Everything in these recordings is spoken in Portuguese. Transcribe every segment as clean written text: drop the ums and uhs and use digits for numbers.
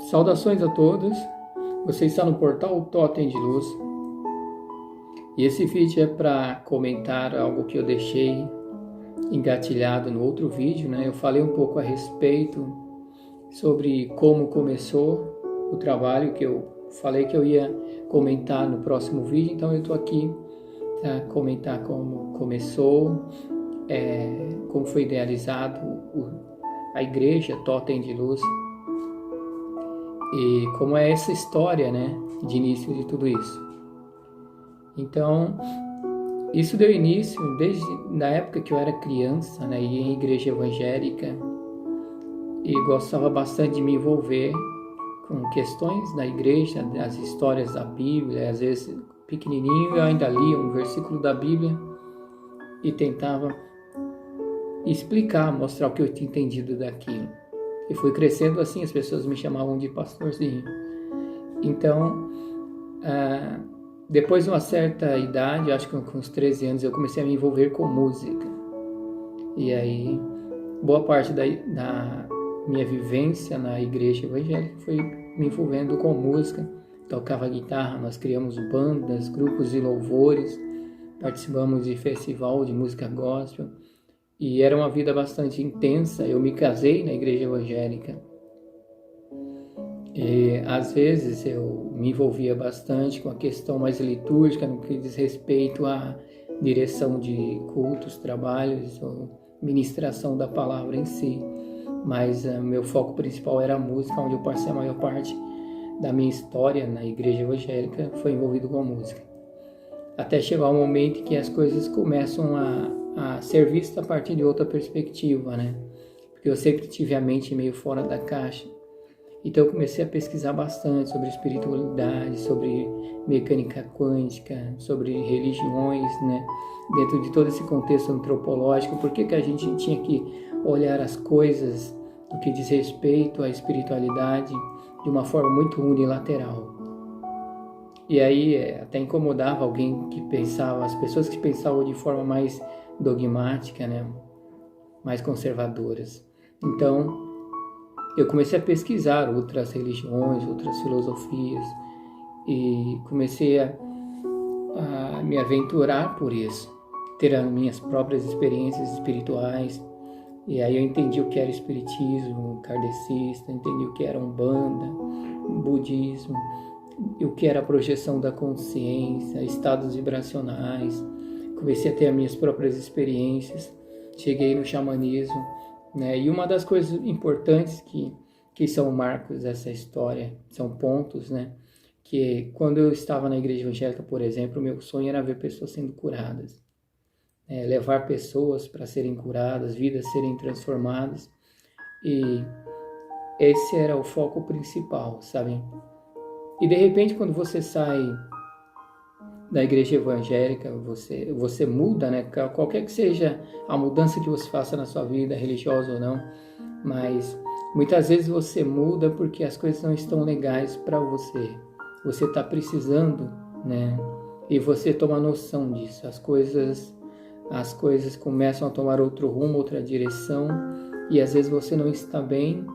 Saudações a todos, você está no portal Totem de Luz e esse vídeo é para comentar algo que eu deixei engatilhado no outro vídeo, né? Eu falei um pouco a respeito sobre como começou o trabalho, que eu falei que eu ia comentar no próximo vídeo, então eu estou aqui para comentar como começou, como foi idealizado a igreja Totem de Luz e como é essa história, né, de início de tudo isso. Então, isso deu início desde na época que eu era criança, né, ia em igreja evangélica e gostava bastante de me envolver com questões da igreja, as histórias da Bíblia. Às vezes, pequenininho, eu ainda lia um versículo da Bíblia e tentava explicar, mostrar o que eu tinha entendido daquilo. E fui crescendo assim, as pessoas me chamavam de pastorzinho. Então, depois de uma certa idade, acho que com uns 13 anos, eu comecei a me envolver com música. E aí, boa parte da minha vivência na igreja evangélica foi me envolvendo com música. Tocava guitarra, nós criamos bandas, grupos de louvores, participamos de festival de música gospel. E era uma vida bastante intensa. Eu me casei na igreja evangélica. E, às vezes eu me envolvia bastante com a questão mais litúrgica, no que diz respeito à direção de cultos, trabalhos, ou ministração da palavra em si. Mas meu foco principal era a música, onde eu passei a maior parte da minha história na igreja evangélica foi envolvido com a música. Até chegar um momento em que as coisas começam a ser vistas a partir de outra perspectiva, né? Porque eu sempre tive a mente meio fora da caixa. Então eu comecei a pesquisar bastante sobre espiritualidade, sobre mecânica quântica, sobre religiões, né? Dentro de todo esse contexto antropológico, por que a gente tinha que olhar as coisas no que diz respeito à espiritualidade de uma forma muito unilateral. E aí até incomodava alguém que pensava, as pessoas que pensavam de forma mais dogmática, né? Mais conservadoras. Então, eu comecei a pesquisar outras religiões, outras filosofias e comecei a me aventurar por isso, ter as minhas próprias experiências espirituais. E aí eu entendi o que era espiritismo kardecista, entendi o que era umbanda, budismo, o que era a projeção da consciência, estados vibracionais. Comecei a ter as minhas próprias experiências, cheguei no xamanismo, né? E uma das coisas importantes que são marcos dessa história, são pontos, né? Que quando eu estava na igreja evangélica, por exemplo, o meu sonho era ver pessoas sendo curadas, levar pessoas para serem curadas, vidas serem transformadas, e esse era o foco principal, sabe? E de repente, quando você sai da igreja evangélica, você muda, né? Qualquer que seja a mudança que você faça na sua vida, religiosa ou não, mas muitas vezes você muda porque as coisas não estão legais para você. Você está precisando, né? E você toma noção disso. As coisas começam a tomar outro rumo, outra direção, e às vezes você não está bem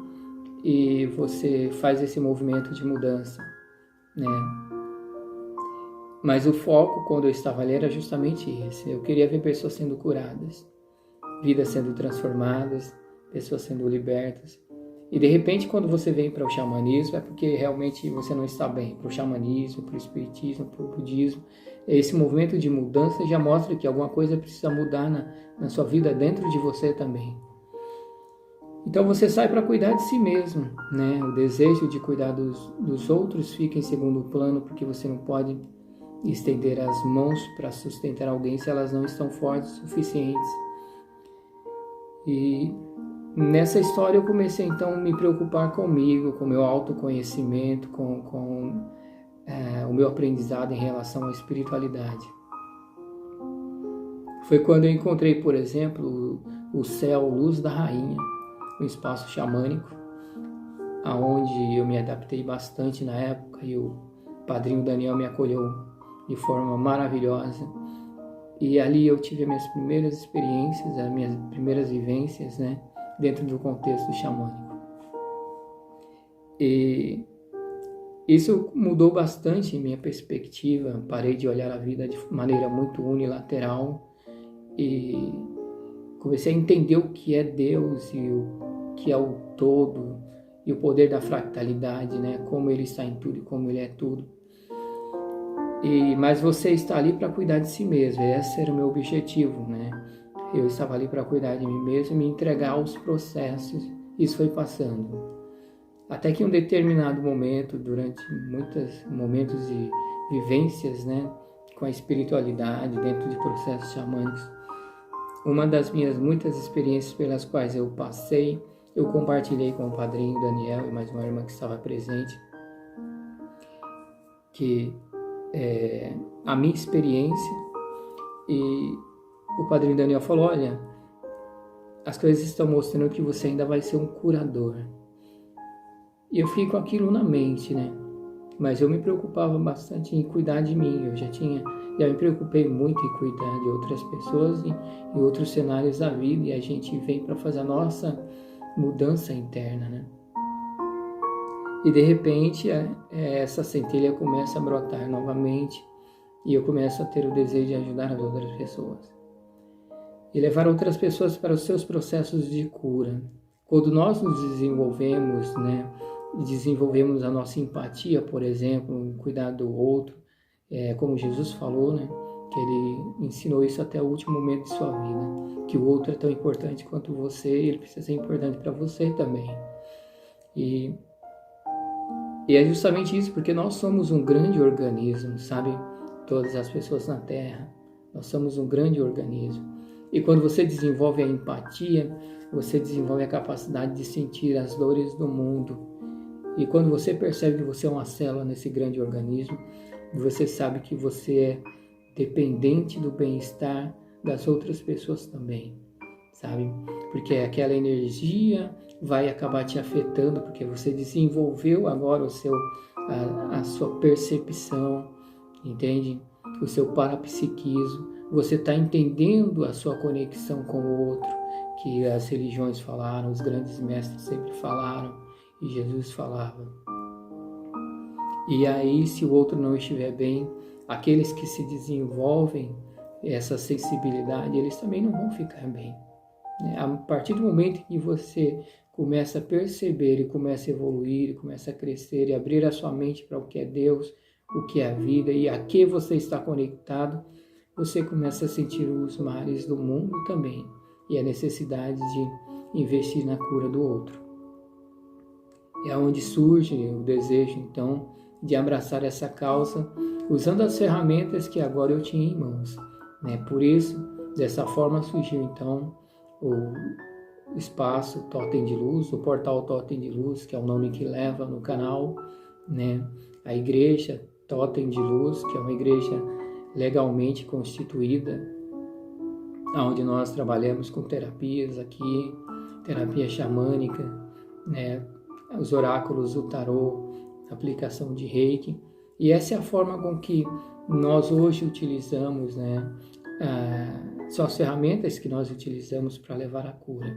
e você faz esse movimento de mudança, né? Mas o foco, quando eu estava ali, era justamente esse. Eu queria ver pessoas sendo curadas, vidas sendo transformadas, pessoas sendo libertas. E de repente, quando você vem para o xamanismo, é porque realmente você não está bem. Para o xamanismo, para o espiritismo, para o budismo. Esse movimento de mudança já mostra que alguma coisa precisa mudar na sua vida, dentro de você também. Então você sai para cuidar de si mesmo, né? O desejo de cuidar dos outros fica em segundo plano, porque você não pode estender as mãos para sustentar alguém se elas não estão fortes o suficientes. E nessa história eu comecei então a me preocupar comigo, com o meu autoconhecimento, com o meu aprendizado em relação à espiritualidade. Foi quando eu encontrei, por exemplo, o céu Luz da Rainha, um espaço xamânico, aonde eu me adaptei bastante na época e o padrinho Daniel me acolheu de forma maravilhosa. E ali eu tive as minhas primeiras experiências, as minhas primeiras vivências, né, dentro do contexto xamânico. E isso mudou bastante minha perspectiva. Parei de olhar a vida de maneira muito unilateral e comecei a entender o que é Deus e o que é o todo e o poder da fractalidade, né? Como Ele está em tudo e como Ele é tudo. Mas você está ali para cuidar de si mesmo. Esse era o meu objetivo, né? Eu estava ali para cuidar de mim mesmo e me entregar aos processos. Isso foi passando. Até que em um determinado momento, durante muitos momentos de vivências, né, com a espiritualidade, dentro de processos xamânicos, uma das minhas muitas experiências pelas quais eu passei, eu compartilhei com o padrinho Daniel e mais uma irmã que estava presente, que a minha experiência, e o padrinho Daniel falou: olha, as coisas estão mostrando que você ainda vai ser um curador. E eu fiquei com aquilo na mente, né? Mas eu me preocupava bastante em cuidar de mim. Eu já me preocupei muito em cuidar de outras pessoas em outros cenários da vida. E a gente vem para fazer a nossa mudança interna, né? E de repente essa centelha começa a brotar novamente e eu começo a ter o desejo de ajudar as outras pessoas e levar outras pessoas para os seus processos de cura. Quando nós nos desenvolvemos, né, desenvolvemos a nossa empatia, por exemplo, em cuidar do outro, como Jesus falou, né, que Ele ensinou isso até o último momento de sua vida, que o outro é tão importante quanto você, ele precisa ser importante para você também. E é justamente isso, porque nós somos um grande organismo, sabe? Todas as pessoas na Terra, nós somos um grande organismo. E quando você desenvolve a empatia, você desenvolve a capacidade de sentir as dores do mundo. E quando você percebe que você é uma célula nesse grande organismo, você sabe que você é dependente do bem-estar das outras pessoas também, sabe? Porque aquela energia vai acabar te afetando, porque você desenvolveu agora a sua percepção, entende? O seu parapsiquismo. Você está entendendo a sua conexão com o outro, que as religiões falaram, os grandes mestres sempre falaram, e Jesus falava. E aí, se o outro não estiver bem, aqueles que se desenvolvem essa sensibilidade, eles também não vão ficar bem. A partir do momento em que você começa a perceber e começa a evoluir, e começa a crescer e abrir a sua mente para o que é Deus, o que é a vida e a que você está conectado, você começa a sentir os males do mundo também e a necessidade de investir na cura do outro. É onde surge o desejo, então, de abraçar essa causa usando as ferramentas que agora eu tinha em mãos, né? Por isso, dessa forma surgiu, então, o espaço Totem de Luz, o portal Totem de Luz, que é o nome que leva no canal, né? A igreja Totem de Luz, que é uma igreja legalmente constituída, onde nós trabalhamos com terapias aqui, terapia xamânica, né? Os oráculos do tarô, aplicação de reiki, e essa é a forma com que nós hoje utilizamos, né? São as ferramentas que nós utilizamos para levar a cura.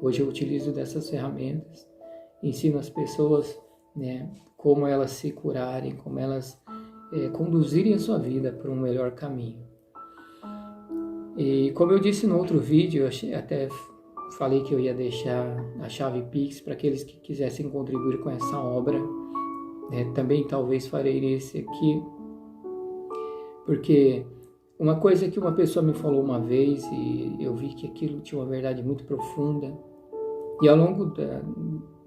Hoje eu utilizo dessas ferramentas, ensino as pessoas, né, como elas se curarem, como elas conduzirem a sua vida para um melhor caminho. E como eu disse no outro vídeo, eu até falei que eu ia deixar a chave Pix para aqueles que quisessem contribuir com essa obra. Também talvez farei nesse aqui, porque uma coisa que uma pessoa me falou uma vez e eu vi que aquilo tinha uma verdade muito profunda, e ao longo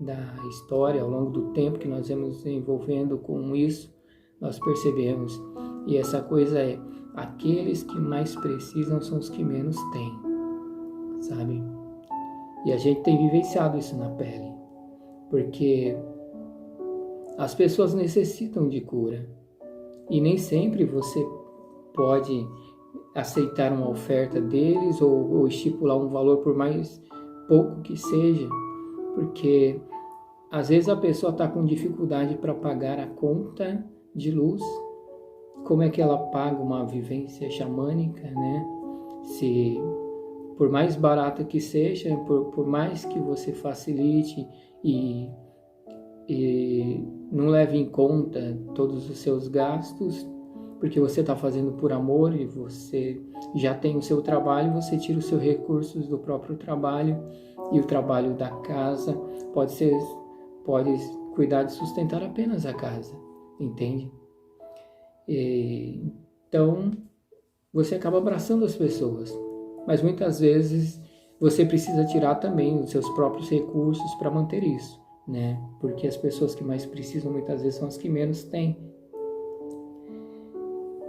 da história, ao longo do tempo que nós vamos envolvendo com isso, nós percebemos, e essa coisa é: aqueles que mais precisam são os que menos têm, sabe? E a gente tem vivenciado isso na pele, porque as pessoas necessitam de cura, e nem sempre você pode aceitar uma oferta deles ou estipular um valor por mais pouco que seja, porque às vezes a pessoa está com dificuldade para pagar a conta de luz. Como é que ela paga uma vivência xamânica, né? Se por mais barata que seja, por mais que você facilite e e não leve em conta todos os seus gastos, porque você está fazendo por amor e você já tem o seu trabalho, você tira os seus recursos do próprio trabalho e o trabalho da casa pode cuidar de sustentar apenas a casa, entende? Então, você acaba abraçando as pessoas, mas muitas vezes você precisa tirar também os seus próprios recursos para manter isso, né? Porque as pessoas que mais precisam muitas vezes são as que menos têm.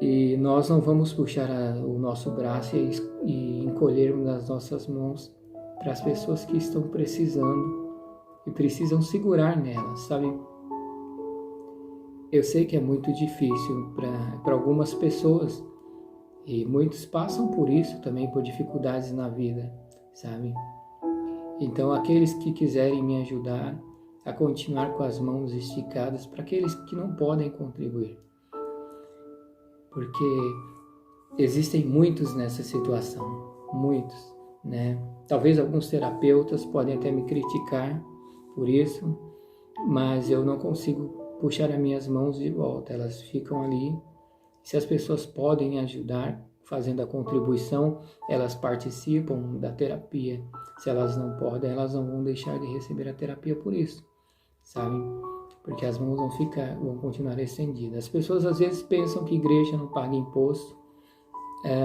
E nós não vamos puxar o nosso braço e encolhermos as nossas mãos para as pessoas que estão precisando e precisam segurar nelas, sabe? Eu sei que é muito difícil para algumas pessoas e muitos passam por isso também, por dificuldades na vida, sabe? Então, aqueles que quiserem me ajudar a continuar com as mãos esticadas para aqueles que não podem contribuir. Porque existem muitos nessa situação, muitos, né? Talvez alguns terapeutas podem até me criticar por isso, mas eu não consigo puxar as minhas mãos de volta, elas ficam ali. Se as pessoas podem ajudar, fazendo a contribuição, elas participam da terapia. Se elas não podem, elas não vão deixar de receber a terapia por isso, sabe? Porque as mãos vão continuar estendidas. As pessoas às vezes pensam que a igreja não paga imposto,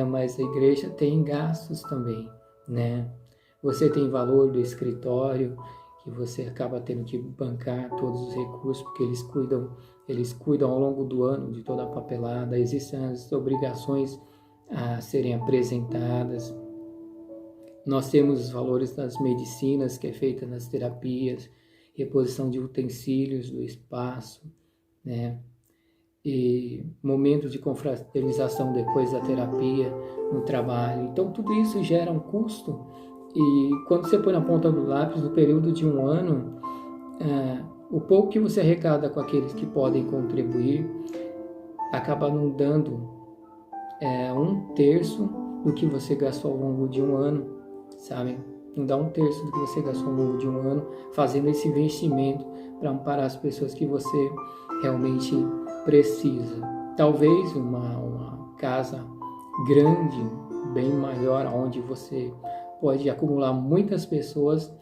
mas a igreja tem gastos também, né? Você tem valor do escritório, que você acaba tendo que bancar todos os recursos, porque eles cuidam ao longo do ano de toda a papelada, existem as obrigações a serem apresentadas. Nós temos os valores das medicinas que é feita nas terapias, reposição de utensílios do espaço, né? E momentos de confraternização depois da terapia no trabalho. Então tudo isso gera um custo e quando você põe na ponta do lápis no período de um ano, o pouco que você arrecada com aqueles que podem contribuir acaba não dando 1/3 do que você gastou ao longo de um ano, sabe? Não dá 1/3 do que você gastou ao longo de um ano fazendo esse investimento para amparar as pessoas que você realmente precisa. Talvez uma casa grande, bem maior, onde você pode acumular muitas pessoas,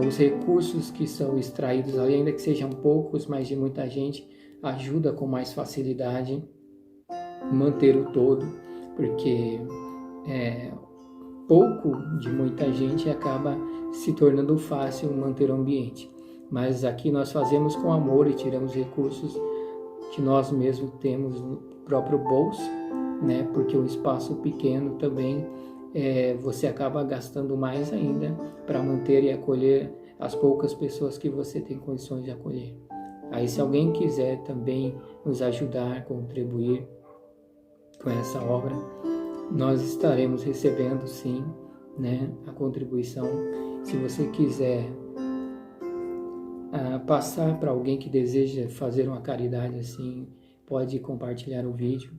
os recursos que são extraídos ali, ainda que sejam poucos, mas de muita gente, ajuda com mais facilidade manter o todo, porque pouco de muita gente acaba se tornando fácil manter o ambiente. Mas aqui nós fazemos com amor e tiramos recursos que nós mesmos temos no próprio bolso, né? Porque o espaço pequeno também você acaba gastando mais ainda para manter e acolher as poucas pessoas que você tem condições de acolher. Aí se alguém quiser também nos ajudar, contribuir com essa obra, nós estaremos recebendo sim, né, a contribuição. Se você quiser passar para alguém que deseja fazer uma caridade assim, pode compartilhar o vídeo,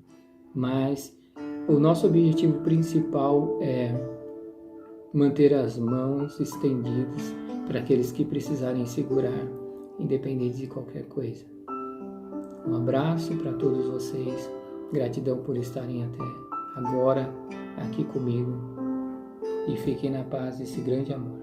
mas o nosso objetivo principal é manter as mãos estendidas para aqueles que precisarem segurar, independente de qualquer coisa. Um abraço para todos vocês, gratidão por estarem até agora aqui comigo e fiquem na paz desse grande amor.